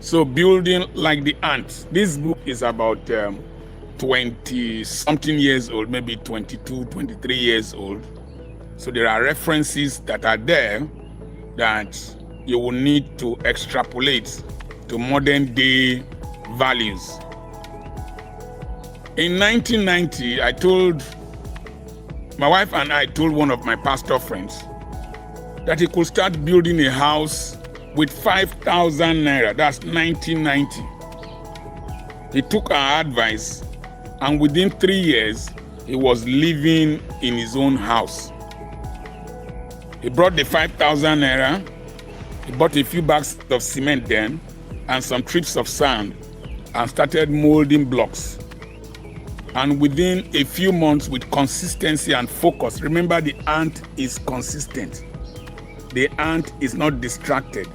So building like the ant. This book is about 20-something years old, maybe 22, 23 years old. So there are references that are there that you will need to extrapolate to modern day values. In 1990, my wife and I told one of my pastor friends that he could start building a house with 5,000 naira. That's 1990. He took our advice, and within 3 years, he was living in his own house. He brought the 5,000 naira, he bought a few bags of cement then, and some trips of sand, and started molding blocks. And within a few months, with consistency and focus, remember the ant is consistent. The ant is not distracted.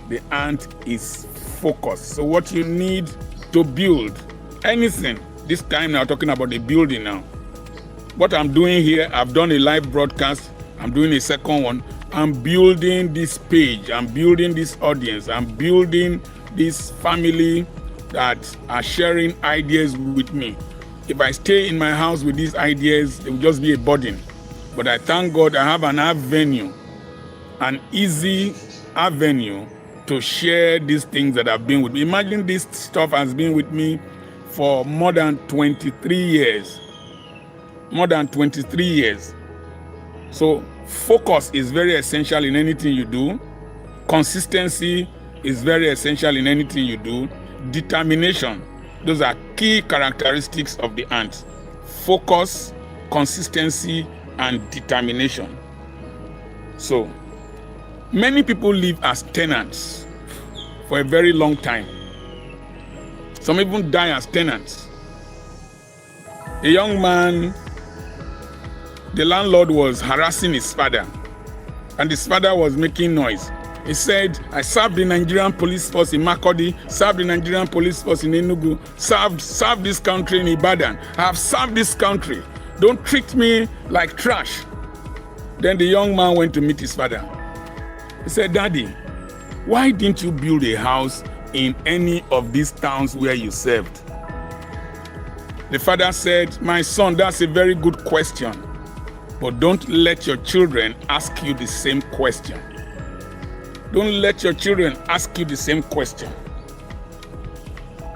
The ant is focused. So what you need to build anything, this time now talking about the building now. What I'm doing here, I've done a live broadcast. I'm doing a second one. I'm building this page. I'm building this audience. I'm building this family that are sharing ideas with me. If I stay in my house with these ideas, it will just be a burden. But I thank God I have an avenue, an easy avenue to share these things that have been with me. Imagine this stuff has been with me for more than 23 years. More than 23 years. So focus is very essential in anything you do. Consistency is very essential in anything you do. Determination. Those are key characteristics of the ant. Focus, consistency, and determination. So, many people live as tenants for a very long time. Some even die as tenants. A young man, the landlord was harassing his father, and his father was making noise. He said, I served the Nigerian police force in Makurdi, served the Nigerian police force in Enugu, served this country in Ibadan. I have served this country. Don't treat me like trash. Then the young man went to meet his father. He said, Daddy, why didn't you build a house in any of these towns where you served? The father said, my son, that's a very good question, but don't let your children ask you the same question. Don't let your children ask you the same question.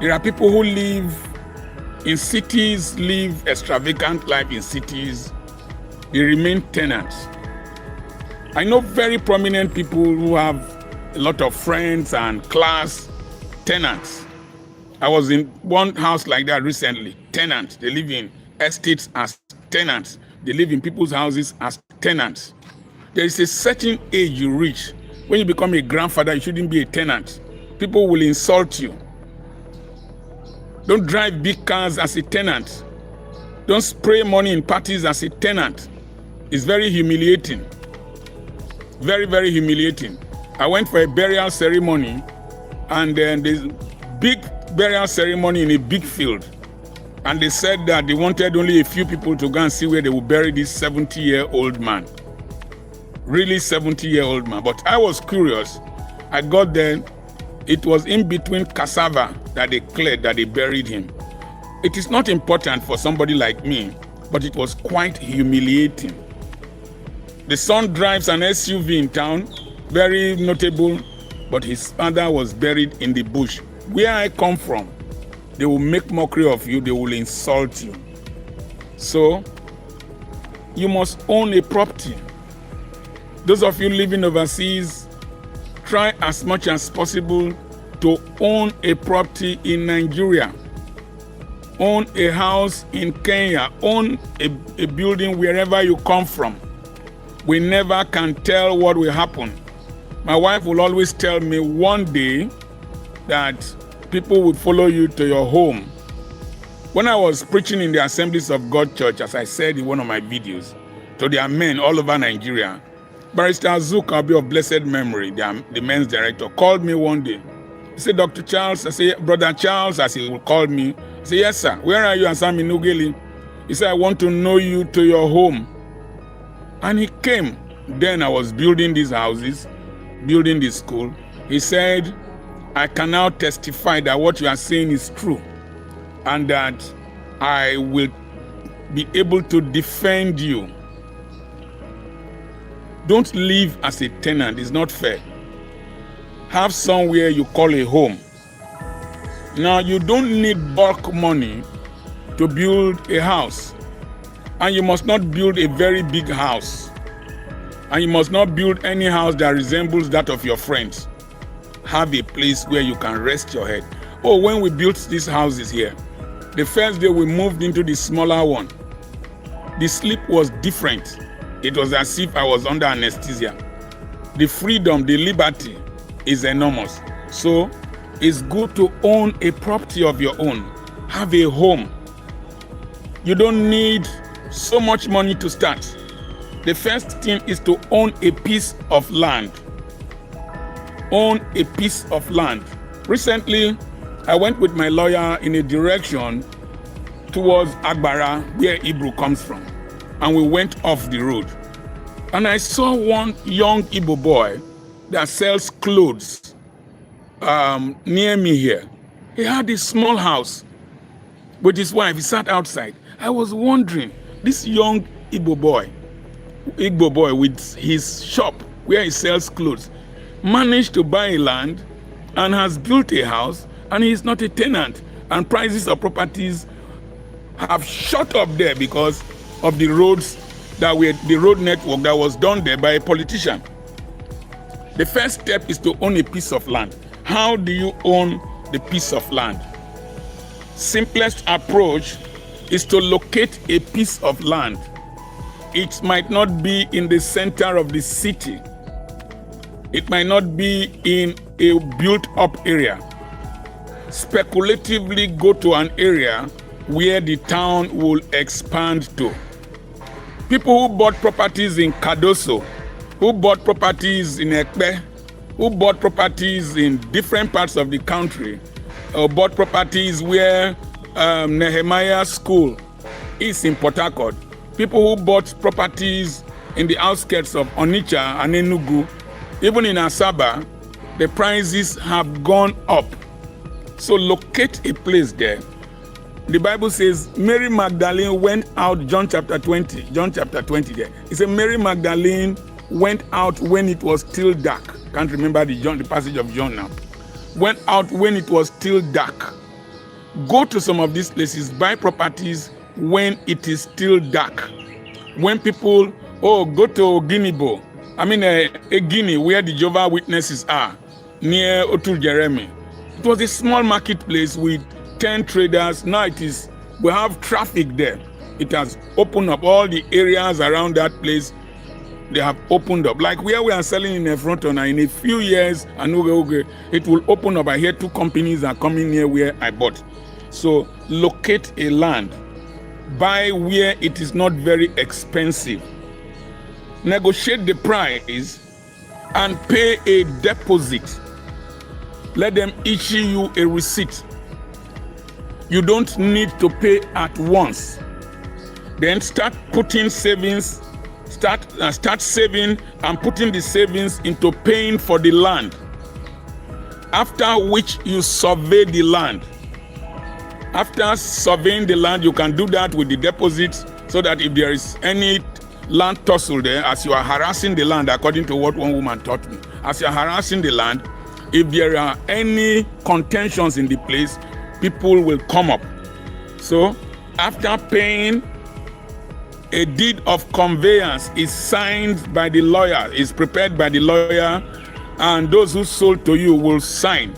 There are people who live in cities, live extravagant life in cities. They remain tenants. I know very prominent people who have a lot of friends and class, tenants. I was in one house like that recently, tenants. They live in estates as tenants. They live in people's houses as tenants. There is a certain age you reach. When you become a grandfather, you shouldn't be a tenant. People will insult you. Don't drive big cars as a tenant. Don't spray money in parties as a tenant. It's very humiliating. Very, very humiliating. I went for a burial ceremony, and then there's big burial ceremony in a big field. And they said that they wanted only a few people to go and see where they would bury this 70-year-old man. Really 70-year-old man. But I was curious. I got there. It was in between cassava that they cleared, that they buried him. It is not important for somebody like me, but it was quite humiliating. The son drives an SUV in town, very notable, but his father was buried in the bush. Where I come from, they will make mockery of you, they will insult you. So, you must own a property. Those of you living overseas, try as much as possible to own a property in Nigeria. Own a house in Kenya. Own a building wherever you come from. We never can tell what will happen. My wife will always tell me one day that people will follow you to your home. When I was preaching in the Assemblies of God Church, as I said in one of my videos, to their men all over Nigeria, Barrister Azuka of blessed memory, the men's director, called me one day. He said, Dr. Charles, I said, Brother Charles, as he would call me. I said, yes, sir. Where are you? I said, I'm in Ughelli. He said, I want to know you to your home. And he came. Then I was building these houses, building this school. He said, I can now testify that what you are saying is true, and that I will be able to defend you. Don't live as a tenant. It's not fair. Have somewhere you call a home. Now, you don't need bulk money to build a house. And you must not build a very big house. And you must not build any house that resembles that of your friends. Have a place where you can rest your head. Oh, when we built these houses here, the first day we moved into the smaller one, the sleep was different. It was as if I was under anesthesia. The freedom, the liberty is enormous. So it's good to own a property of your own. Have a home. You don't need so much money to start. The first thing is to own a piece of land. Own a piece of land. Recently, I went with my lawyer in a direction towards Agbara, where Igbo comes from. And we went off the road. And I saw one young Igbo boy that sells clothes near me here. He had a small house with his wife. He sat outside. I was wondering, this young Igbo boy with his shop where he sells clothes managed to buy land and has built a house, and he is not a tenant. And prices of properties have shot up there because of the roads the road network that was done there by a politician. The first step is to own a piece of land. How do you own the piece of land? Simplest approach is to locate a piece of land. It might not be in the center of the city. It might not be in a built-up area. Speculatively go to an area where the town will expand to. People who bought properties in Cardoso, who bought properties in Ekpe, who bought properties in different parts of the country, or bought properties where Nehemiah School is in Port Harcourt. People who bought properties in the outskirts of Onitsha and Enugu, even in Asaba, the prices have gone up. So locate a place there. The Bible says Mary Magdalene went out, John chapter 20 there. It said Mary Magdalene went out when it was still dark. Can't remember the passage of John now. Went out when it was still dark. Go to some of these places, buy properties when it is still dark. When people, go to Guinea-Bo. a Guinea where the Jehovah Witnesses are, near Otul Jeremy. It was a small marketplace with 10 traders. Now we have traffic there. It has opened up all the areas around that place. They have opened up. Like where we are selling in Efronton, in a few years, it will open up. I hear 2 companies are coming near where I bought. So locate a land. Buy where it is not very expensive. Negotiate the price and pay a deposit. Let them issue you a receipt. You don't need to pay at once. Then start putting savings, start saving and putting the savings into paying for the land. After which you survey the land. After surveying the land, you can do that with the deposit, so that if there is any land tussle there, as you are harassing the land, according to what one woman taught me, as you are harassing the land, if there are any contentions in the place, people will come up. So after paying, a deed of conveyance is signed by the lawyer, is prepared by the lawyer, and those who sold to you will sign.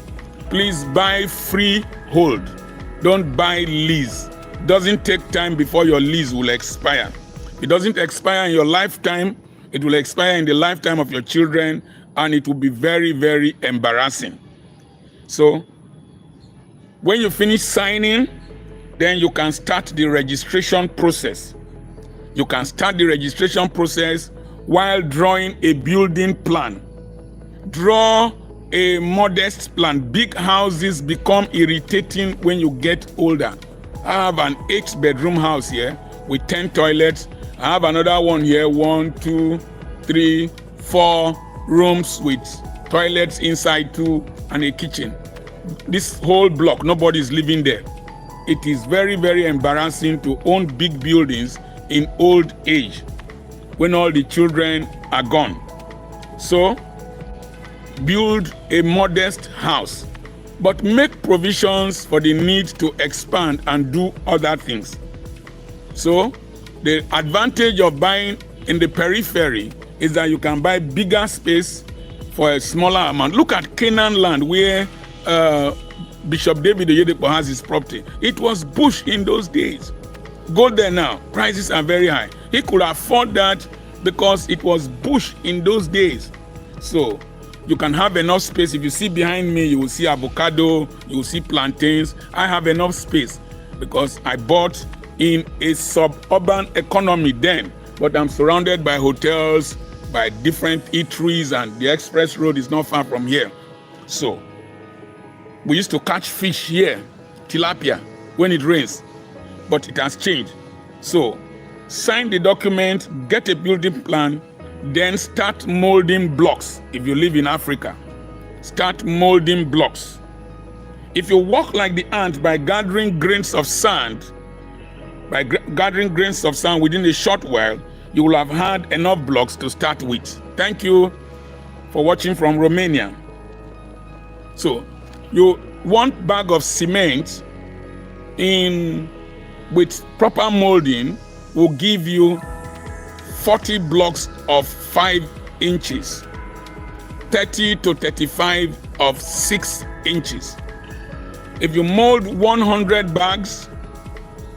Please buy freehold. Don't buy lease. Doesn't take time before your lease will expire. It doesn't expire in your lifetime. It will expire in the lifetime of your children, and it will be very, very embarrassing. So when you finish signing, then you can start the registration process. You can start the registration process while drawing a building plan. Draw a modest plan. Big houses become irritating when you get older. I have an 8-bedroom house here with 10 toilets. I have another one here, 1, 2, 3, 4 rooms with toilets inside too, and a kitchen. this whole block, nobody is living there. It is very, very embarrassing to own big buildings in old age when all the children are gone. So build a modest house, but make provisions for the need to expand and do other things. So the advantage of buying in the periphery is that you can buy bigger space for a smaller amount. Look at Canaan land where Bishop David Oyedepo has his property. It was bush in those days. Go there now, prices are very high. He could afford that because it was bush in those days. So you can have enough space. If you see behind me, you will see avocado, you will see plantains. I have enough space because I bought in a suburban economy then, but I'm surrounded by hotels, by different eateries, and the express road is not far from here. So we used to catch fish here, tilapia, when it rains, but it has changed. So sign the document, get a building plan, then start molding blocks. If you live in Africa, start molding blocks. If you walk like the ant by gathering grains of sand, within a short while, you will have had enough blocks to start with. Thank you for watching from Romania. So you want bag of cement with proper molding will give you 40 blocks of 5 inches, 30 to 35 of 6 inches. If you mold 100 bags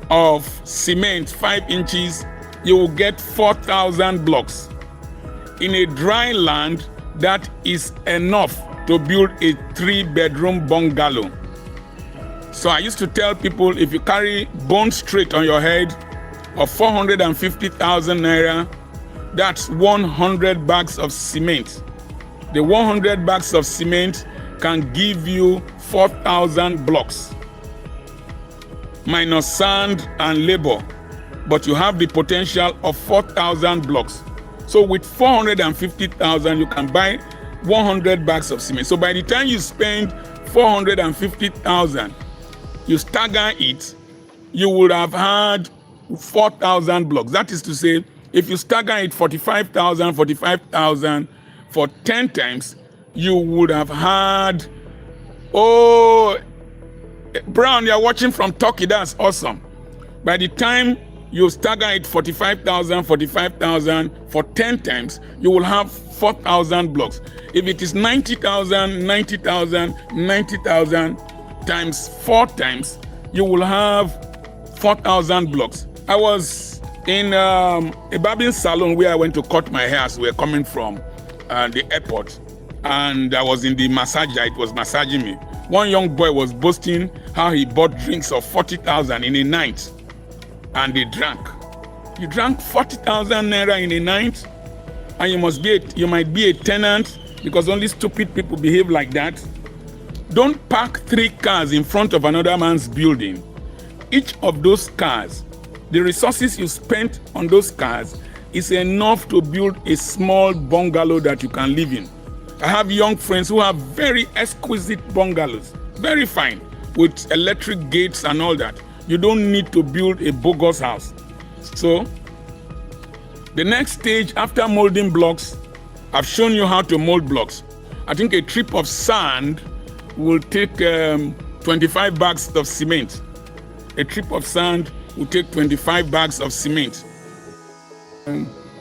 of cement 5 inches, you will get 4,000 blocks. In a dry land, that is enough to build a 3-bedroom bungalow. So I used to tell people, if you carry bone straight on your head of 450,000 naira, that's 100 bags of cement. The 100 bags of cement can give you 4,000 blocks, minus sand and labor, but you have the potential of 4,000 blocks. So with 450,000, you can buy 100 bags of cement. So by the time you spend 450,000, you stagger it, you would have had 4,000 blocks. That is to say, if you stagger it 45,000 for 10 times, you would have had, oh, Brown, you're watching from Turkey, that's awesome. By the time you stagger it 45,000 for 10 times, you will have 4,000 blocks. If it is 90,000 times 4 times, you will have 4,000 blocks. I was in a barbing salon where I went to cut my hair as we were coming from the airport, and I was in the massager. It was massaging me. One young boy was boasting how he bought drinks of 40,000 in a night, and they drank. You drank 40,000 naira in a night, and you might be a tenant, because only stupid people behave like that. Don't park 3 cars in front of another man's building. Each of those cars, the resources you spent on those cars is enough to build a small bungalow that you can live in. I have young friends who have very exquisite bungalows, very fine, with electric gates and all that. You don't need to build a bogus house. So the next stage after molding blocks, I've shown you how to mold blocks. I think a trip of sand will take 25 bags of cement. A trip of sand will take 25 bags of cement.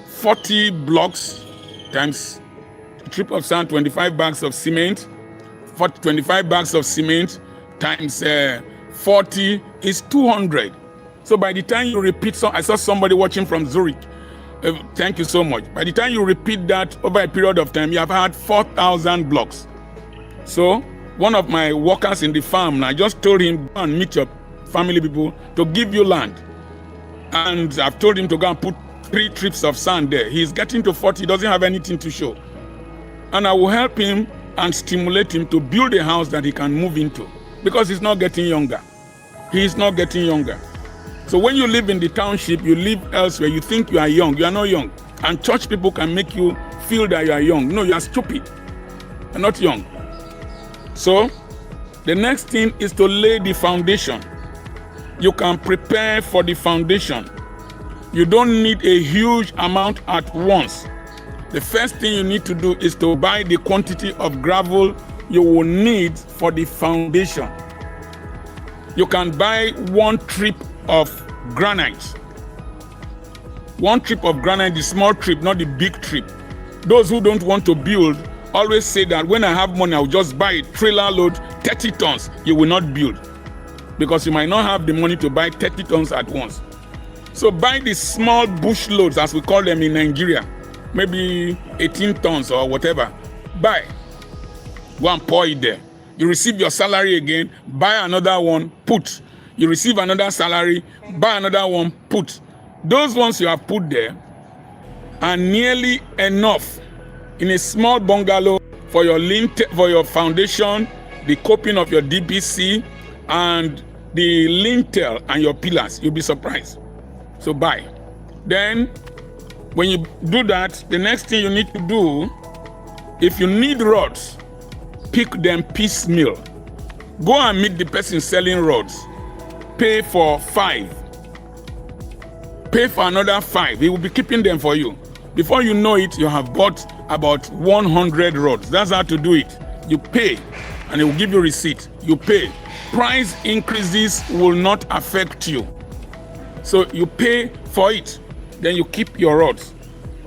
40 blocks times a trip of sand, 25 bags of cement. 25 bags of cement times 40 is 200. So by the time you repeat, I saw somebody watching from Zurich. Thank you so much. By the time you repeat that over a period of time, you have had 4,000 blocks. So one of my workers in the farm, I just told him, go and meet your family people to give you land. And I've told him to go and put 3 trips of sand there. He's getting to 40, he doesn't have anything to show. And I will help him and stimulate him to build a house that he can move into, because he's not getting younger. He's not getting younger. So when you live in the township, you live elsewhere, you think you are young. You are not young. And church people can make you feel that you are young. No, you are stupid. You're not young. So The next thing is to lay the foundation. You can prepare for the foundation. You don't need a huge amount at once. The first thing you need to do is to buy the quantity of gravel you will need for the foundation. You can buy 1 trip of granite. 1 trip of granite, the small trip, not the big trip. Those who don't want to build always say that when I have money, I'll just buy a trailer load, 30 tons. You will not build because you might not have the money to buy 30 tons at once. So buy the small bush loads, as we call them in Nigeria, maybe 18 tons or whatever. Buy. Go and pour it there. You receive your salary again, buy another one, put. You receive another salary, buy another one, put. Those ones you have put there are nearly enough in a small bungalow for your lintel, for your foundation, the coping of your DPC, and the lintel and your pillars. You'll be surprised. So buy. Then, when you do that, the next thing you need to do, if you need rods, pick them piecemeal. Go and meet the person selling rods. Pay for 5. Pay for another 5. He will be keeping them for you. Before you know it, you have bought about 100 rods. That's how to do it. You pay, and he will give you receipt. You pay. Price increases will not affect you. So you pay for it. Then you keep your rods.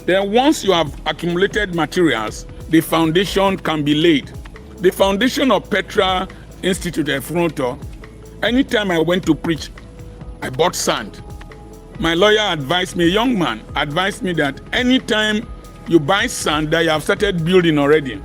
Then once you have accumulated materials, the foundation can be laid. The foundation of Petra Institute at Fronto, anytime I went to preach, I bought sand. My lawyer advised me, a young man advised me that anytime you buy sand, that you have started building already.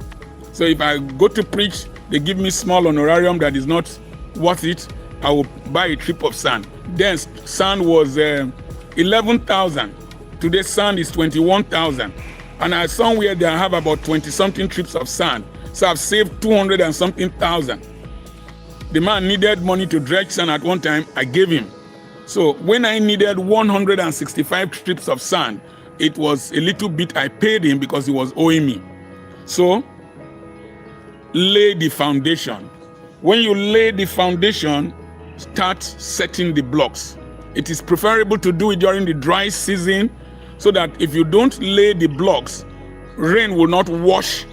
So if I go to preach, they give me small honorarium that is not worth it, I will buy a trip of sand. Then sand was 11,000. Today sand is 21,000. And I somewhere there I have about 20-something trips of sand. So I've saved 200 and something thousand. The man needed money to dredge sand at one time, I gave him. So when I needed 165 trips of sand, it was a little bit I paid him because he was owing me. So lay the foundation. When you lay the foundation, start setting the blocks. It is preferable to do it during the dry season so that if you don't lay the blocks, rain will not wash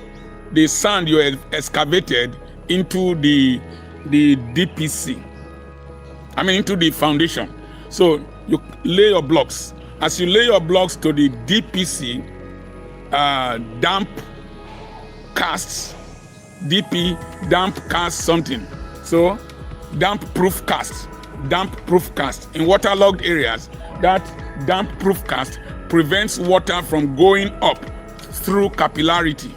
the sand you have excavated into the DPC. I mean into the foundation. So you lay your blocks. As you lay your blocks to the DPC, damp casts, DP, damp cast something. So damp proof cast. In waterlogged areas, that damp proof cast prevents water from going up through capillarity.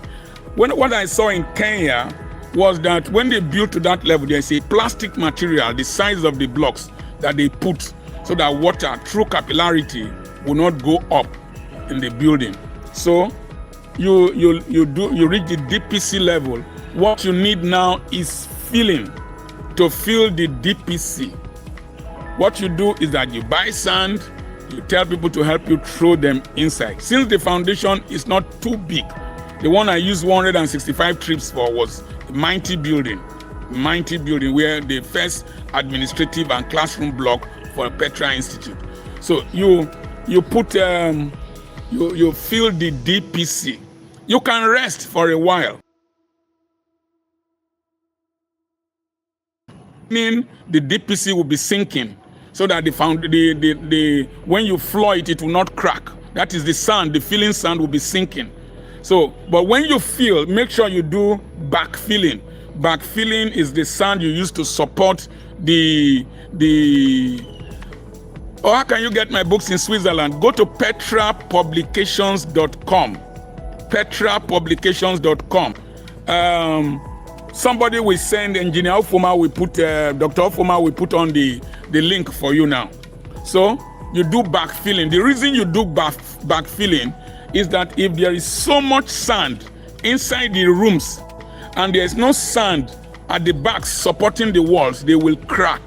What I saw in Kenya was that when they built to that level, there's a plastic material, the size of the blocks that they put so that water through capillarity will not go up in the building. So you reach the DPC level. What you need now is filling to fill the DPC. What you do is that you buy sand, you tell people to help you throw them inside. Since the foundation is not too big, the one I used 165 trips for was a mighty building where the first administrative and classroom block for Petra Institute. So you put you fill the DPC. You can rest for a while. The DPC will be sinking so that when you floor it, it will not crack. That is the sand, the filling sand will be sinking. So, but when you fill, make sure you do backfilling. Backfilling is the sand you use to support or how can you get my books in Switzerland? Go to petrapublications.com. petrapublications.com. Somebody will send Engineer Ofuma, Dr. Ofuma will put on the link for you now. So you do backfilling. The reason you do backfilling is that if there is so much sand inside the rooms and there is no sand at the back supporting the walls, they will crack.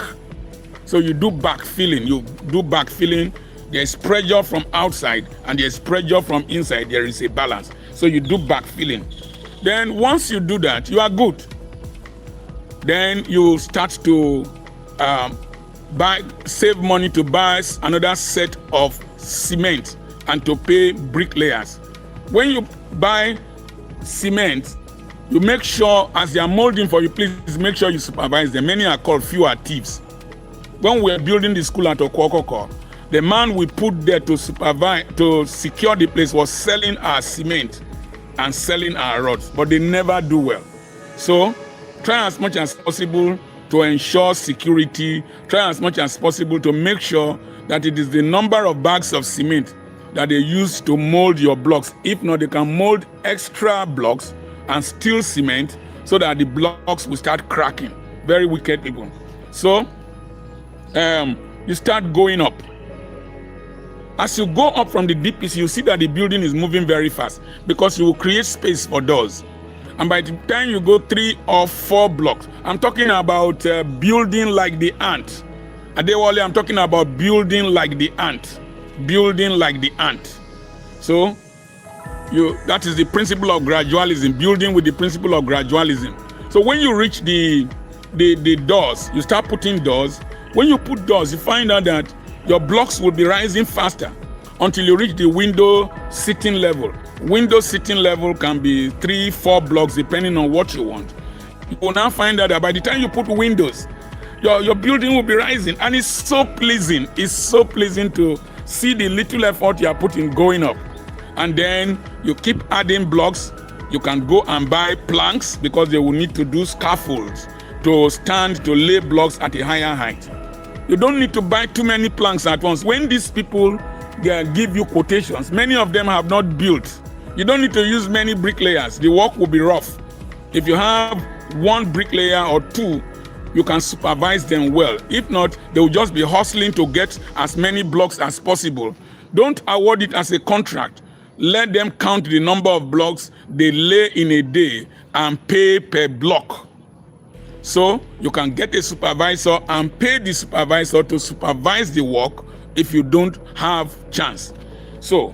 So you do backfilling. There is pressure from outside and there is pressure from inside. There is a balance. So you do backfilling. Then once you do that, you are good. Then you start to save money to buy another set of cement and to pay bricklayers. When you buy cement, you make sure as they are molding for you, please make sure you supervise them. Many are called few are thieves. When we were building the school at Okwokoko, the man we put there to supervise, to secure the place, was selling our cement and selling our rods, but they never do well. So try as much as possible to ensure security. Try as much as possible to make sure that it is the number of bags of cement that they use to mold your blocks. If not, they can mold extra blocks and still cement so that the blocks will start cracking. Very wicked people. So you start going up. As you go up from the DPC, you see that the building is moving very fast because you will create space for doors. And by the time you go 3 or 4 blocks, I'm talking about building like the ant. Adewale, I'm talking about building like the ant. Building like the ant. So that is the principle of gradualism, building with the principle of gradualism. So when you reach the doors, you start putting doors. When you put doors, you find out that your blocks will be rising faster until you reach the window sitting level. Window sitting level can be 3, 4 blocks depending on what you want. You will now find out that by the time you put windows, your building will be rising, and it's so pleasing. It's so pleasing to see the little effort you are putting going up. And then you keep adding blocks. You can go and buy planks because they will need to do scaffolds to stand, to lay blocks at a higher height. You don't need to buy too many planks at once. When these people give you quotations, many of them have not built. You don't need to use many bricklayers. The work will be rough. If you have 1 bricklayer or 2, you can supervise them well. If not, they will just be hustling to get as many blocks as possible. Don't award it as a contract. Let them count the number of blocks they lay in a day and pay per block. So you can get a supervisor and pay the supervisor to supervise the work if you don't have chance. So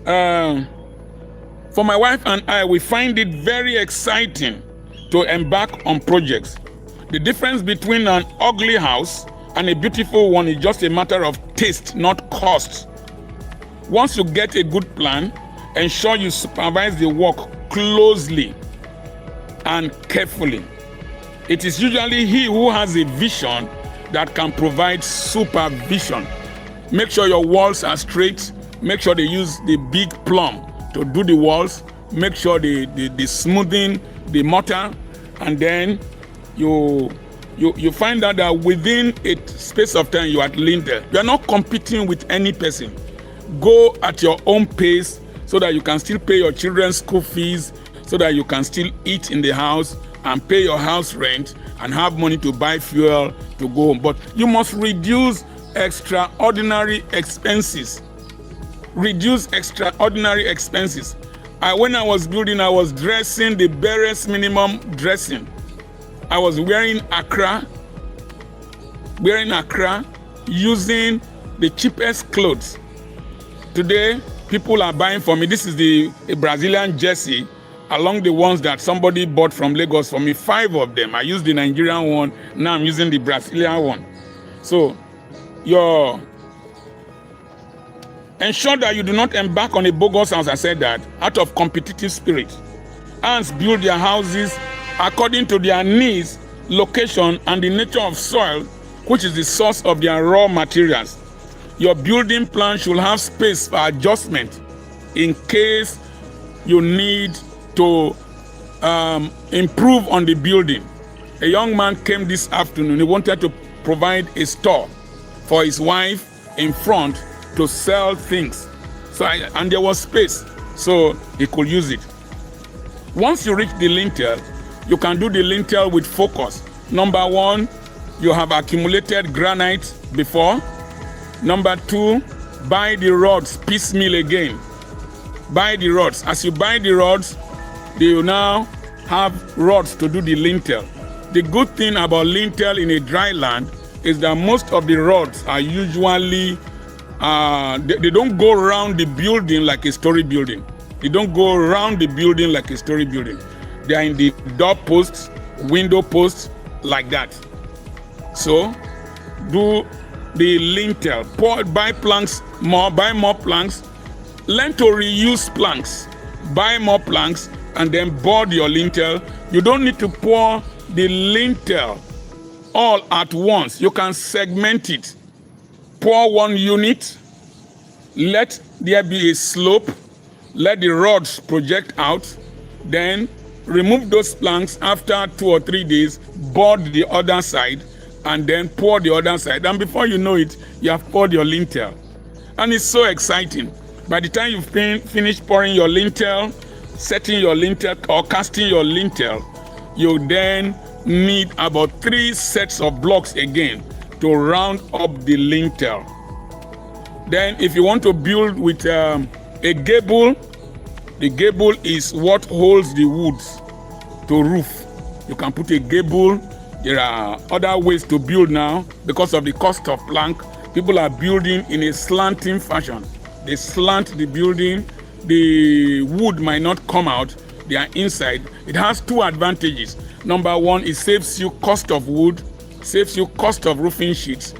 for my wife and I, we find it very exciting to embark on projects. The difference between an ugly house and a beautiful one is just a matter of taste, not cost. Once you get a good plan, ensure you supervise the work closely and carefully. It is usually he who has a vision that can provide supervision. Make sure your walls are straight. Make sure they use the big plumb to do the walls. Make sure they smoothing the mortar, and then you find out that within a space of time you are at Lintel. You are not competing with any person. Go at your own pace so that you can still pay your children's school fees, so that you can still eat in the house and pay your house rent and have money to buy fuel to go home. But you must reduce extraordinary expenses. Reduce extraordinary expenses. When I was building, I was dressing the barest minimum dressing. I was wearing Accra, using the cheapest clothes. Today, people are buying for me. This is a Brazilian jersey, along the ones that somebody bought from Lagos for me, 5 of them. I used the Nigerian one, now I'm using the Brazilian one. So, ensure that you do not embark on a bogus house, I said that, out of competitive spirit. Ants build their houses according to their needs, location, and the nature of soil, which is the source of their raw materials. Your building plan should have space for adjustment in case you need to improve on the building. A young man came this afternoon. He wanted to provide a store for his wife in front to sell things. And there was space, so he could use it. Once you reach the lintel, you can do the lintel with focus. Number 1, you have accumulated granite before. Number 2, buy the rods piecemeal again. Buy the rods. As you buy the rods, you now have rods to do the lintel. The good thing about lintel in a dry land is that most of the rods are usually, they don't go around the building like a story building. They don't go around the building like a story building. They are in the door posts, window posts, like that. So do the lintel, buy planks more, buy more planks, learn to reuse planks, buy more planks, and then board your lintel. You don't need to pour the lintel all at once. You can segment it. Pour one unit, let there be a slope, let the rods project out, then remove those planks after 2 or 3 days, board the other side, and then pour the other side. And before you know it, you have poured your lintel. And it's so exciting. By the time you've finished pouring your lintel, setting your lintel or casting your lintel, you then need about 3 sets of blocks again to round up the lintel. Then if you want to build with a gable, the gable is what holds the woods to roof. You can put a gable. There are other ways to build now because of the cost of plank. People are building in a slanting fashion. They slant the building. The wood might not come out. They are inside. It has 2 advantages. Number 1, it saves you cost of wood, saves you cost of roofing sheets.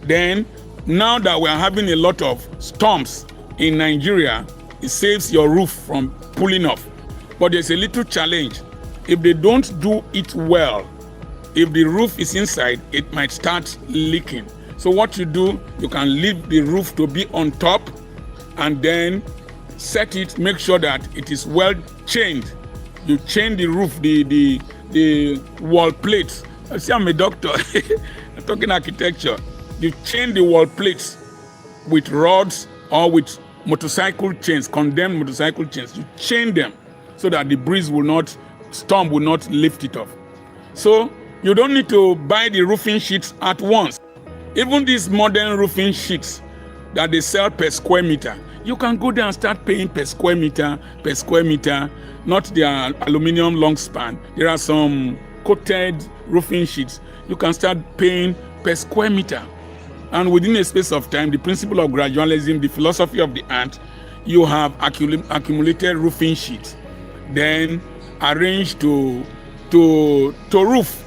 Then, now that we are having a lot of storms in Nigeria, it saves your roof from pulling off. But there's a little challenge. If they don't do it well, if the roof is inside, it might start leaking. So what you do, you can leave the roof to be on top and then set it, make sure that it is well chained. You chain the roof, the wall plates. See, I'm a doctor. I'm talking architecture. You chain the wall plates with rods or with motorcycle chains, condemned motorcycle chains. You chain them so that the breeze will not, storm will not lift it off. So you don't need to buy the roofing sheets at once. Even these modern roofing sheets that they sell per square meter, you can go there and start paying per square meter, not the aluminum long span. There are some coated roofing sheets. You can start paying per square meter. And within a space of time, the principle of gradualism, the philosophy of the ant, you have accumulated roofing sheets, then arranged to roof.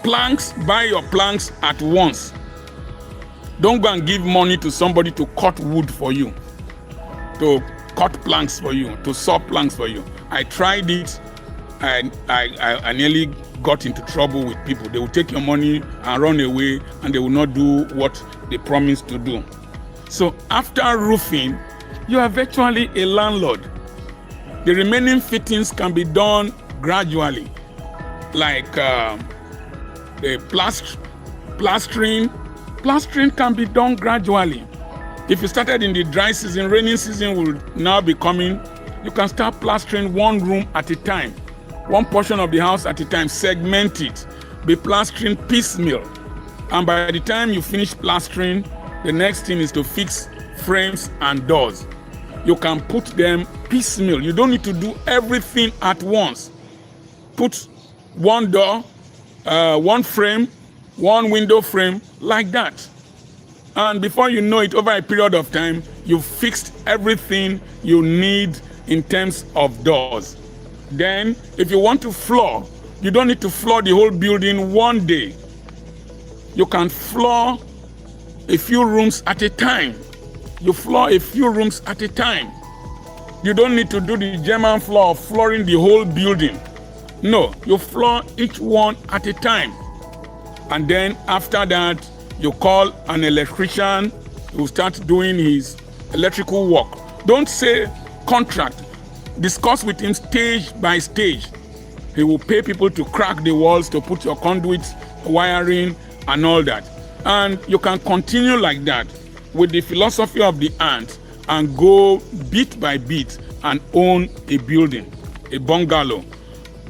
Planks, buy your planks at once. Don't go and give money to somebody to cut wood for you, to cut planks for you, to saw planks for you. I tried it, and I nearly got into trouble with people. They will take your money and run away, and they will not do what they promised to do. So after roofing, you are virtually a landlord. The remaining fittings can be done gradually, like the plastering. Plastering can be done gradually. If you started in the dry season, rainy season will now be coming. You can start plastering one room at a time, one portion of the house at a time, segment it, be plastering piecemeal. And by the time you finish plastering, the next thing is to fix frames and doors. You can put them piecemeal. You don't need to do everything at once. Put one door, one frame, one window frame, like that. And before you know it, over a period of time, you've fixed everything you need in terms of doors. Then, if you want to floor, you don't need to floor the whole building one day. You can floor a few rooms at a time. You floor a few rooms at a time. You don't need to do the German floor of flooring the whole building. No, you floor each one at a time. And then after that, you call an electrician who starts doing his electrical work. Don't say contract. Discuss with him stage by stage. He will pay people to crack the walls, to put your conduits, wiring, and all that. And you can continue like that with the philosophy of the ant and go bit by bit and own a building, a bungalow.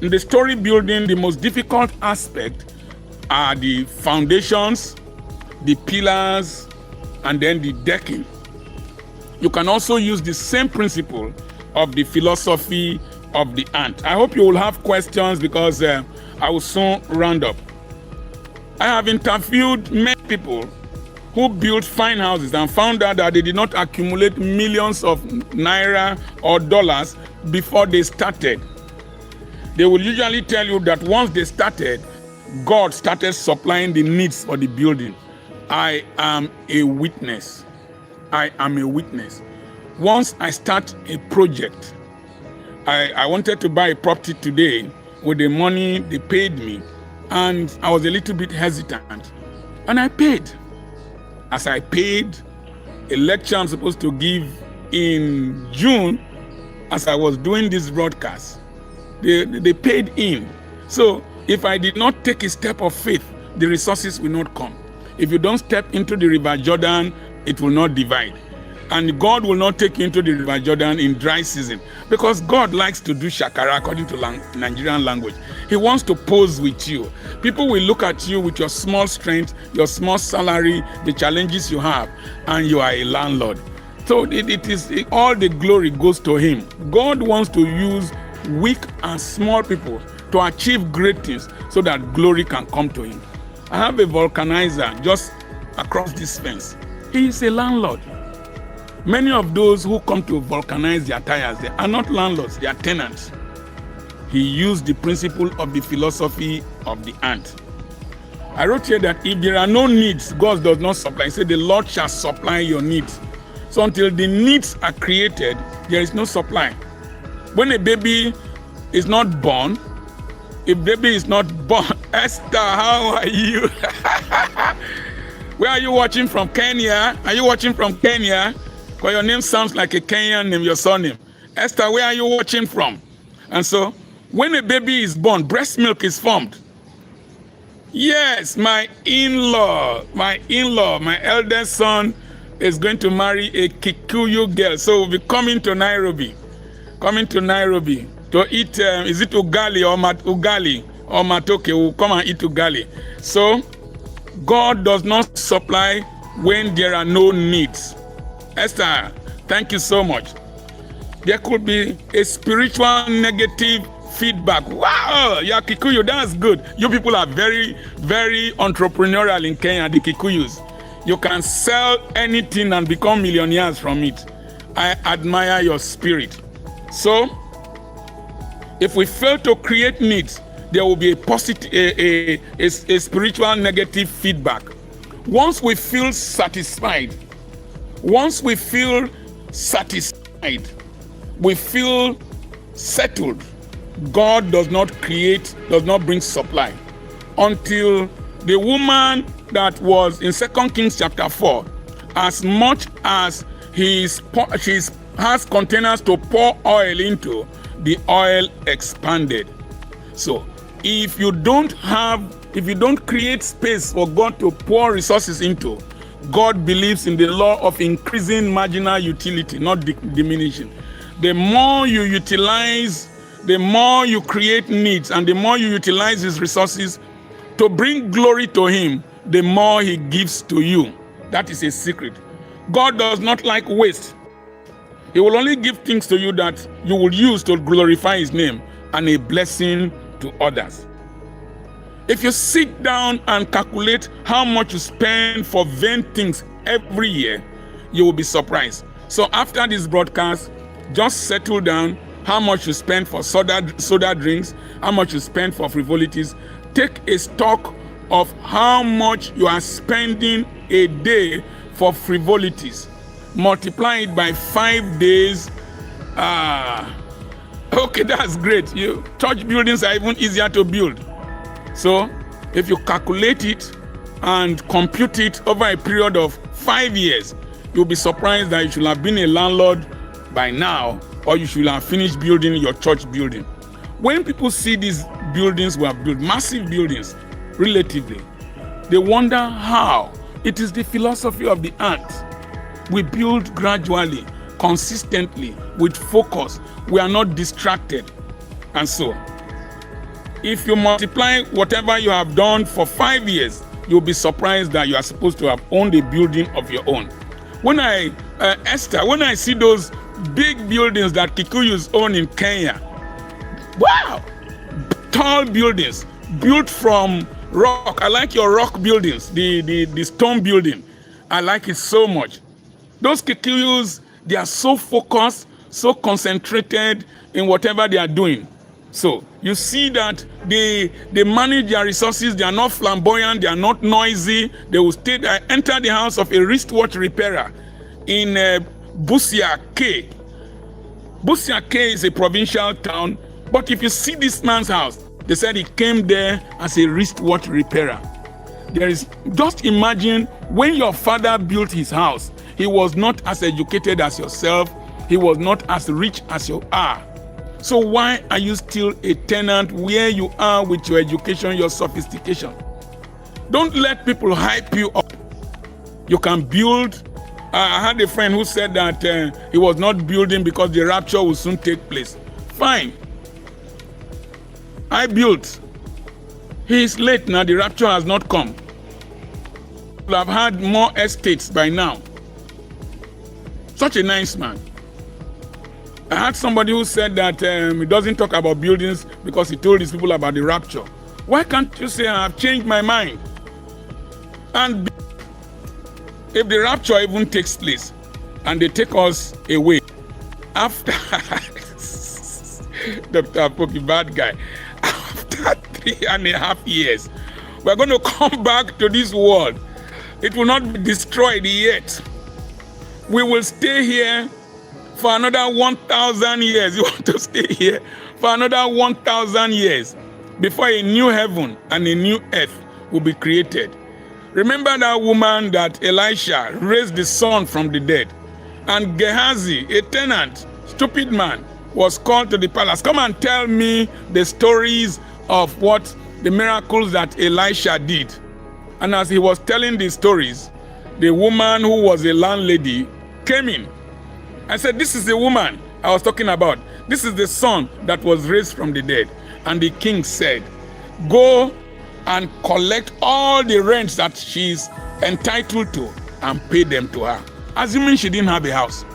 In the story building, the most difficult aspect are the foundations, the pillars, and then the decking. You can also use the same principle of the philosophy of the ant. I hope you will have questions because I will soon round up. I have interviewed many people who built fine houses and found out that they did not accumulate millions of naira or dollars before they started. They will usually tell you that once they started, God started supplying the needs for the building. I am a witness. I am a witness. Once I start a project, I wanted to buy a property today with the money they paid me, and I was a little bit hesitant. And I paid. As I paid, a lecture I'm supposed to give in June, as I was doing this broadcast, they paid in. So if I did not take a step of faith, the resources will not come. If you don't step into the River Jordan, it will not divide. And God will not take you into the River Jordan in dry season, because God likes to do shakara according to Nigerian language. He wants to pose with you. People will look at you with your small strength, your small salary, the challenges you have, and you are a landlord. So all the glory goes to him. God wants to use weak and small people to achieve great things so that glory can come to him. I have a vulcanizer just across this fence. He is a landlord. Many of those who come to vulcanize their tires, they are not landlords, they are tenants. He used the principle of the philosophy of the ant. I wrote here that if there are no needs, God does not supply. He said, the Lord shall supply your needs. So until the needs are created, there is no supply. When a baby is not born, if baby is not born, Esther, how are you? Where are you watching from? Kenya? Are you watching from Kenya? Because your name sounds like a Kenyan name, your surname. Esther, where are you watching from? And so, when a baby is born, breast milk is formed. Yes, my in-law, my eldest son is going to marry a Kikuyu girl. So we'll be coming to Nairobi to eat, is it ugali or ugali or matoke? We'll come and eat ugali. So, God does not supply when there are no needs. Esther, thank you so much. There could be a spiritual negative feedback. Wow, yeah, Kikuyu, that's good. You people are very, very entrepreneurial in Kenya, the Kikuyus. You can sell anything and become millionaires from it. I admire your spirit. So, if we fail to create needs, there will be a positive, a spiritual negative feedback. Once we feel satisfied, we feel settled, God does not bring supply. Until the woman that was in 2 Kings chapter 4, as much as she has containers to pour oil into, the oil expanded. So if you don't create space for God to pour resources into, God believes in the law of increasing marginal utility, not diminishing. The more you utilize, the more you create needs, and the more you utilize his resources to bring glory to him, the more he gives to you. That is a secret. God does not like waste. He will only give things to you that you will use to glorify his name and a blessing to others. If you sit down and calculate how much you spend for vain things every year, you will be surprised. So after this broadcast, just settle down how much you spend for soda drinks, how much you spend for frivolities. Take a stock of how much you are spending a day for frivolities. Multiply it by 5 days. Okay, that's great. Church buildings are even easier to build. So, if you calculate it and compute it over a period of 5 years, you'll be surprised that you should have been a landlord by now, or you should have finished building your church building. When people see these buildings we have built, massive buildings, relatively, they wonder how. It is the philosophy of the ant. We build gradually, consistently, with focus. We are not distracted. And so, if you multiply whatever you have done for 5 years, you'll be surprised that you are supposed to have owned a building of your own. When Esther, when I see those big buildings that Kikuyus own in Kenya, wow, tall buildings built from rock. I like your rock buildings, the stone building. I like it so much. Those Kikuyus, they are so focused, so concentrated in whatever they are doing. So you see that they manage their resources. They are not flamboyant. They are not noisy. They will stay there. I entered the house of a wristwatch repairer in Busia K. Busia K is a provincial town. But if you see this man's house, they said he came there as a wristwatch repairer. Just imagine when your father built his house, he was not as educated as yourself. He was not as rich as you are. So why are you still a tenant where you are with your education, your sophistication? Don't let people hype you up. You can build. I had a friend who said that he was not building because the rapture will soon take place. Fine. I built. He is late now. The rapture has not come. I've had more estates by now. Such a nice man. I had somebody who said that he doesn't talk about buildings because he told his people about the rapture. Why can't you say, I've changed my mind? And if the rapture even takes place and they take us away after Dr. Apoki, bad guy, after 3.5 years, we're going to come back to this world. It will not be destroyed yet. We will stay here for another 1,000 years. You want to stay here for another 1,000 years before a new heaven and a new earth will be created. Remember that woman that Elisha raised the son from the dead, and Gehazi, a tenant, stupid man, was called to the palace. Come and tell me the stories of what the miracles that Elisha did. And as he was telling the stories, the woman who was a landlady came in. I said, this is the woman I was talking about. This is the son that was raised from the dead. And the king said, go and collect all the rents that she's entitled to and pay them to her. Assuming she didn't have a house.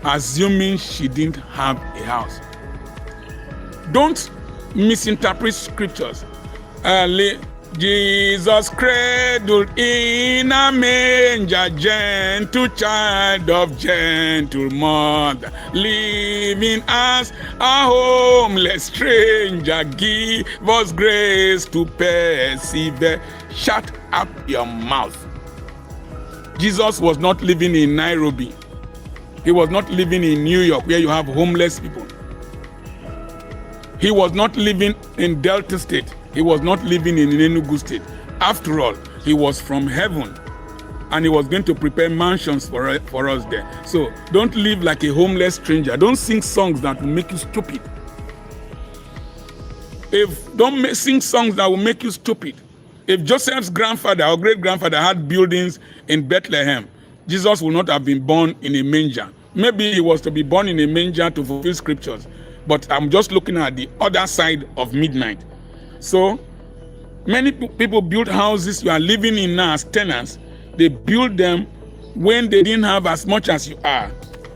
Assuming she didn't have a house. Don't misinterpret scriptures. Jesus cradled in a manger, gentle child of gentle mother, living as a homeless stranger, give us grace to persevere. Shut up your mouth. Jesus was not living in Nairobi. He was not living in New York where you have homeless people. He was not living in Delta State. He was not living in Enugu State. After all, he was from heaven and he was going to prepare mansions for us there. So don't live like a homeless stranger. Don't sing songs that will make you stupid. Don't sing songs that will make you stupid. If Joseph's grandfather or great-grandfather had buildings in Bethlehem, Jesus would not have been born in a manger. Maybe he was to be born in a manger to fulfill scriptures. But I'm just looking at the other side of midnight. So many people build houses you are living in now as tenants. They build them when they didn't have as much as you are,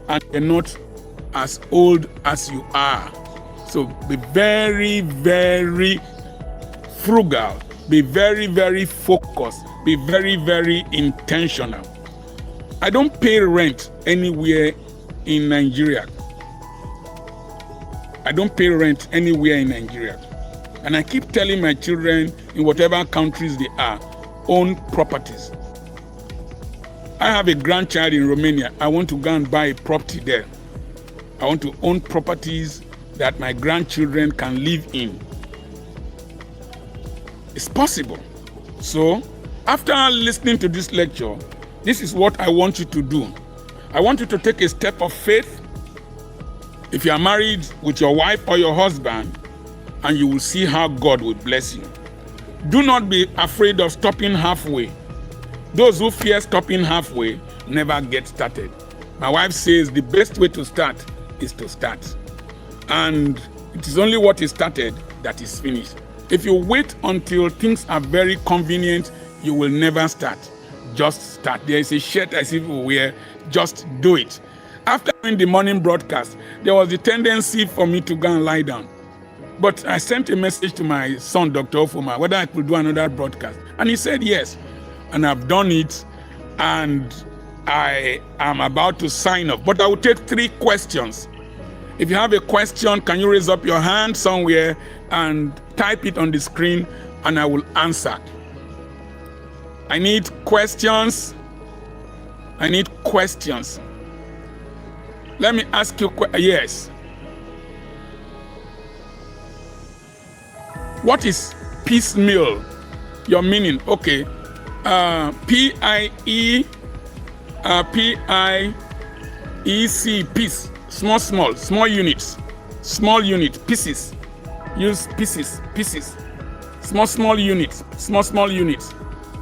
and they're not as old as you are. So be very, very frugal. Be very, very focused. Be very, very intentional. I don't pay rent anywhere in Nigeria. I don't pay rent anywhere in Nigeria. And I keep telling my children, in whatever countries they are, own properties. I have a grandchild in Romania. I want to go and buy a property there. I want to own properties that my grandchildren can live in. It's possible. So, after listening to this lecture, this is what I want you to do. I want you to take a step of faith. If you are married with your wife or your husband, and you will see how God will bless you. Do not be afraid of stopping halfway. Those who fear stopping halfway never get started. My wife says the best way to start is to start. And it is only what is started that is finished. If you wait until things are very convenient, you will never start. Just start. There is a shirt I see people wear, just do it. After doing the morning broadcast, there was the tendency for me to go and lie down. But I sent a message to my son, Dr. Ofoma, whether I could do another broadcast. And he said yes. And I've done it. And I am about to sign up. But I will take 3 questions. If you have a question, can you raise up your hand somewhere and type it on the screen and I will answer. I need questions. I need questions. Let me ask you, yes. What is piecemeal? Your meaning, okay. P-I-E-C, piece, small units, pieces. Use pieces, small units.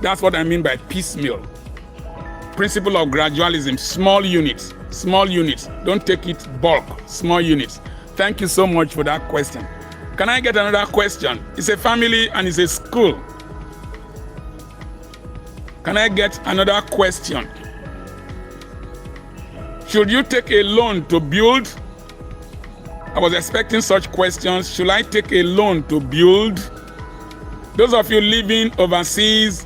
That's what I mean by piecemeal. Principle of gradualism, small units. Don't take it bulk, small units. Thank you so much for that question. Can I get another question? It's a family and it's a school. Can I get another question? Should you take a loan to build? I was expecting such questions. Should I take a loan to build? Those of you living overseas,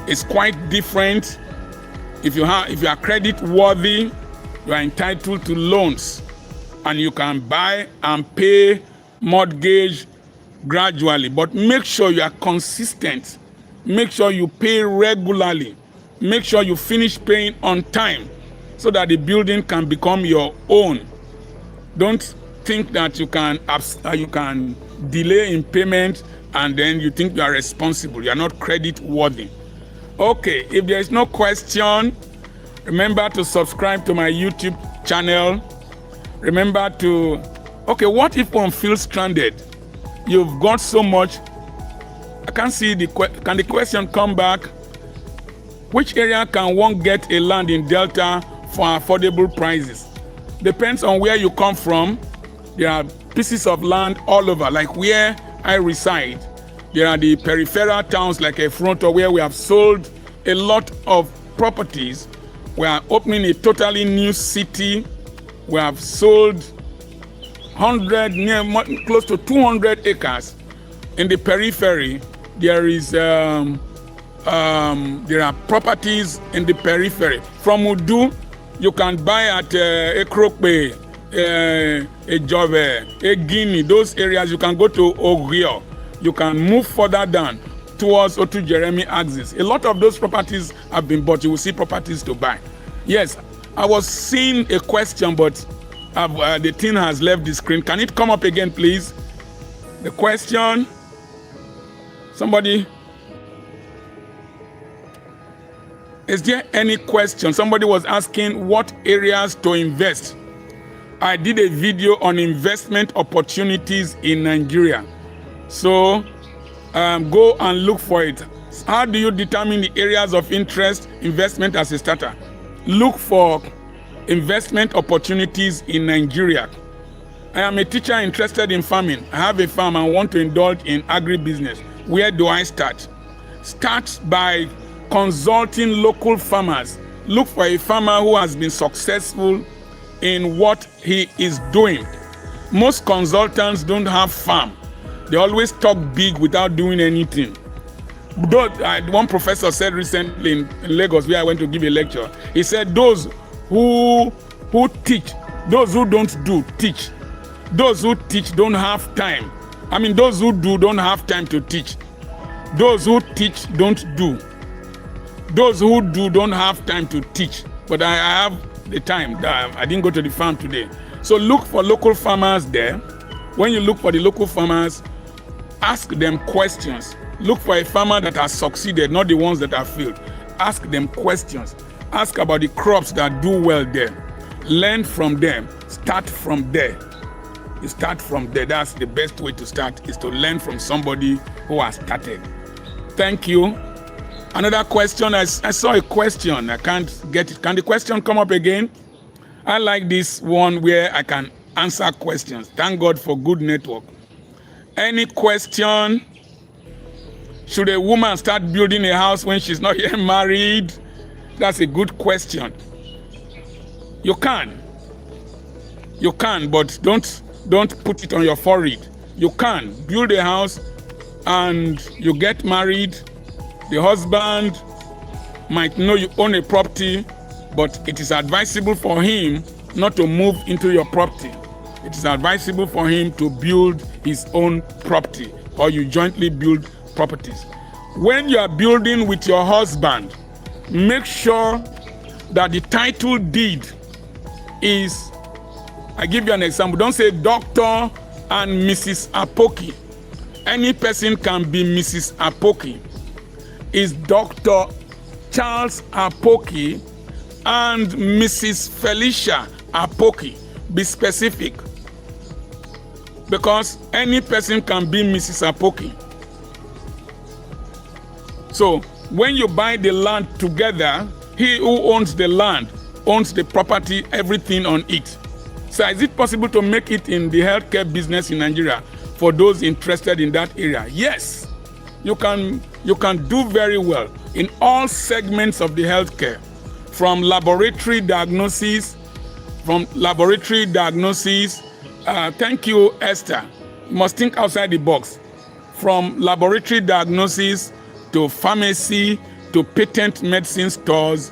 it's quite different. If you are credit worthy, you are entitled to loans and you can buy and pay mortgage gradually, but make sure you are consistent. Make sure you pay regularly. Make sure you finish paying on time so that the building can become your own. Don't think that you can delay in payment and then you think you are responsible. You are not credit worthy. Okay, if there is no question, remember to subscribe to my YouTube channel. Remember to, okay, what if one feels stranded? You've got so much. I can't see can the question come back? Which area can one get a land in Delta for affordable prices? Depends on where you come from. There are pieces of land all over, like where I reside. There are the peripheral towns like Efronto where we have sold a lot of properties. We are opening a totally new city. We have sold close to 200 acres. In the periphery, there are properties in the periphery. From Udu, you can buy at Ekrope, Ejove, Egini, those areas. You can go to Ogrio. You can move further down towards Otu Jeremy axis. A lot of those properties have been bought. You will see properties to buy. Yes, I was seeing a question, but the thing has left the screen. Can it come up again, please? The question. Somebody. Is there any question? Somebody was asking what areas to invest. I did a video on investment opportunities in Nigeria. So go and look for it. How do you determine the areas of interest, investment as a starter? Look for investment opportunities in Nigeria. I am a teacher interested in farming. I have a farm and want to indulge in agribusiness. Where do I start? Start by consulting local farmers. Look for a farmer who has been successful in what he is doing. Most consultants don't have farm. They always talk big without doing anything. One professor said recently in Lagos, where I went to give a lecture, he said those who teach, those who don't do, teach. Those who teach don't have time. I mean, those who do don't have time to teach. Those who teach don't do. Those who do don't have time to teach. But I have the time. I didn't go to the farm today. So look for local farmers there. When you look for the local farmers, ask them questions. Look for a farmer that has succeeded, not the ones that have failed. Ask them questions. Ask about the crops that do well there. Learn from them. Start from there. You start from there. That's the best way to start, is to learn from somebody who has started. Thank you. Another question. I saw a question. I can't get it. Can the question come up again? I like this one where I can answer questions. Thank God for good network. Any question? Should a woman start building a house when she's not yet married? That's a good question. You can. You can, but don't put it on your forehead. You can build a house and you get married. The husband might know you own a property, but it is advisable for him not to move into your property. it is advisable for him to build his own property, or you jointly build properties. When you are building with your husband, make sure that the title deed is, I give you an example, don't say Dr. and Mrs. Apoki. Any person can be Mrs. Apoki. Is Dr. Charles Apoki and Mrs. Felicia Apoki. Be specific, because any person can be Mrs. Apoki. So when you buy the land together, he who owns the land owns the property, everything on it. So is it possible to make it in the healthcare business in Nigeria for those interested in that area? Yes, you can do very well in all segments of the healthcare, from laboratory diagnosis, thank you, Esther. You must think outside the box. From laboratory diagnosis to pharmacy to patent medicine stores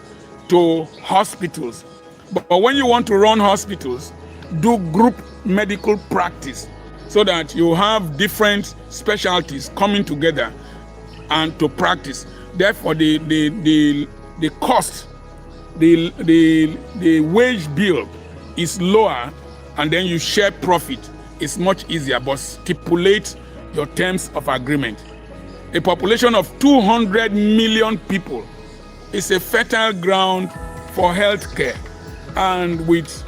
to hospitals. But when you want to run hospitals, do group medical practice so that you have different specialties coming together and to practice. Therefore, the cost, the wage bill is lower, and then you share profit. It's much easier, but stipulate your terms of agreement. A population of 200 million people is a fertile ground for healthcare, and with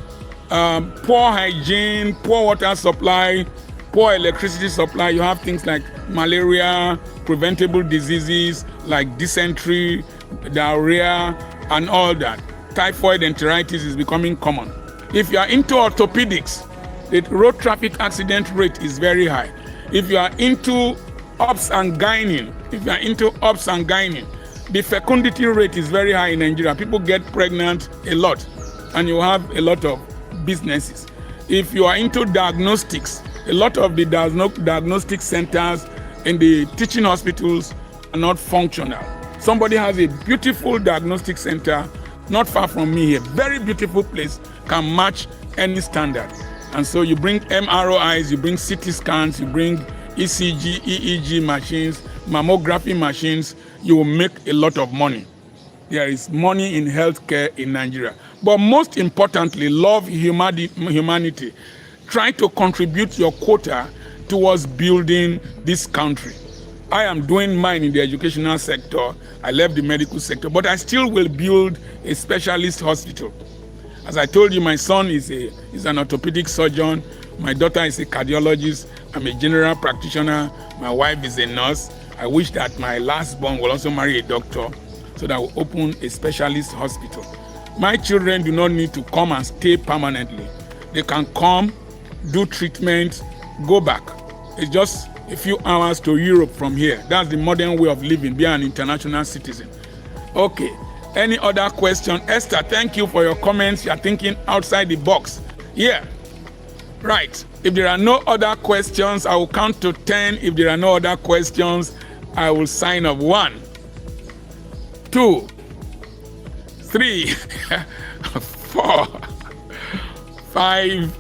poor hygiene, poor water supply, poor electricity supply, you have things like malaria, preventable diseases like dysentery, diarrhea, and all that. Typhoid enteritis is becoming common. If you are into orthopedics, the road traffic accident rate is very high. If you are into obs and gynae, the fecundity rate is very high in Nigeria. People get pregnant a lot, and you have a lot of businesses. If you are into diagnostics, a lot of the diagnostic centers in the teaching hospitals are not functional. Somebody has a beautiful diagnostic center not far from me here, very beautiful place, can match any standard. And so you bring MRIs, you bring CT scans, you bring ECG, EEG machines, mammography machines, you will make a lot of money. There is money in healthcare in Nigeria. But most importantly, love humanity. Try to contribute your quota towards building this country. I am doing mine in the educational sector. I left the medical sector, but I still will build a specialist hospital. As I told you, my son is an orthopedic surgeon. My daughter is a cardiologist. I'm a general practitioner. My wife is a nurse. I wish that my last born will also marry a doctor so that we'll open a specialist hospital. My children do not need to come and stay permanently. They can come, do treatment, go back. It's just a few hours to Europe from here. That's the modern way of living, be an international citizen. Okay, any other question? Esther, thank you for your comments. You're thinking outside the box. Yeah, right. If there are no other questions, I will count to 10. If there are no other questions, I will sign off. 1, 2, 3, 4, 5,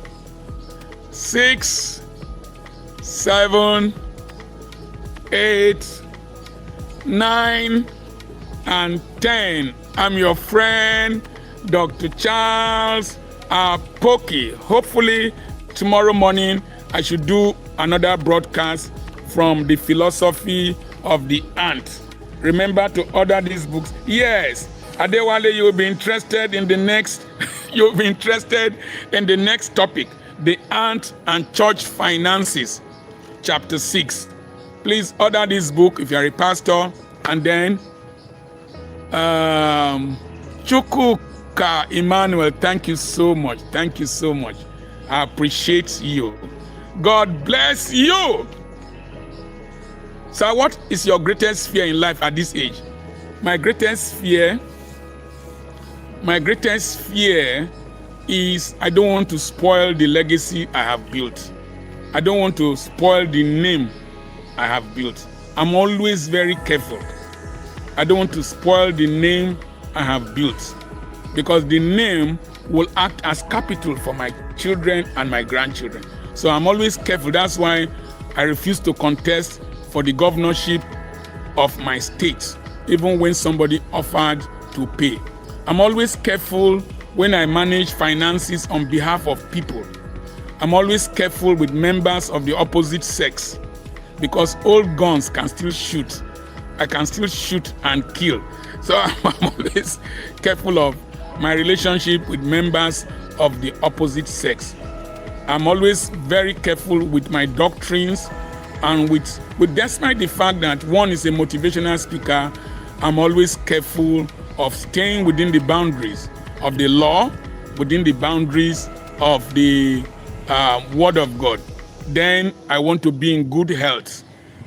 6, 7, 8, 9, and 10. I'm your friend, Dr. Charles Apoki. Hopefully, tomorrow morning, I should do another broadcast from the philosophy of the ant. Remember to order these books. Yes, Adewale, you'll be interested in the next. You'll be interested in the next topic, the ant and church finances, chapter 6. Please order this book if you're a pastor. And then, Chukwuka Emmanuel, thank you so much. Thank you so much. I appreciate you. God bless you. So what is your greatest fear in life at this age? My greatest fear is I don't want to spoil the legacy I have built. I don't want to spoil the name I have built. I'm always very careful. I don't want to spoil the name I have built, because the name will act as capital for my children and my grandchildren. So I'm always careful. That's why I refuse to contest for the governorship of my state, even when somebody offered to pay. I'm always careful when I manage finances on behalf of people. I'm always careful with members of the opposite sex, because old guns can still shoot. I can still shoot and kill. So I'm always careful of my relationship with members of the opposite sex. I'm always very careful with my doctrines, and with despite the fact that one is a motivational speaker, I'm always careful of staying within the boundaries of the law, within the boundaries of the Word of God. Then I want to be in good health.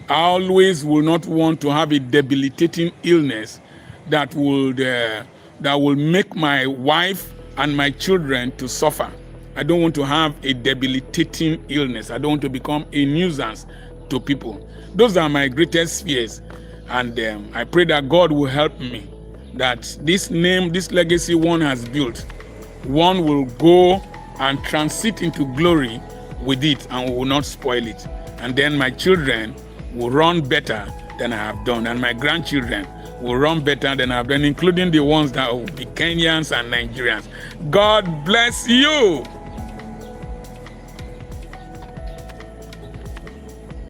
I always will not want to have a debilitating illness that will make my wife and my children to suffer. I don't want to have a debilitating illness. I don't want to become a nuisance to people. Those are my greatest fears. And I pray that God will help me, that this name, this legacy one has built, one will go and transit into glory with it and will not spoil it. And then my children will run better than I have done, and my grandchildren will run better than I have done, including the ones that will be Kenyans and Nigerians. God bless you.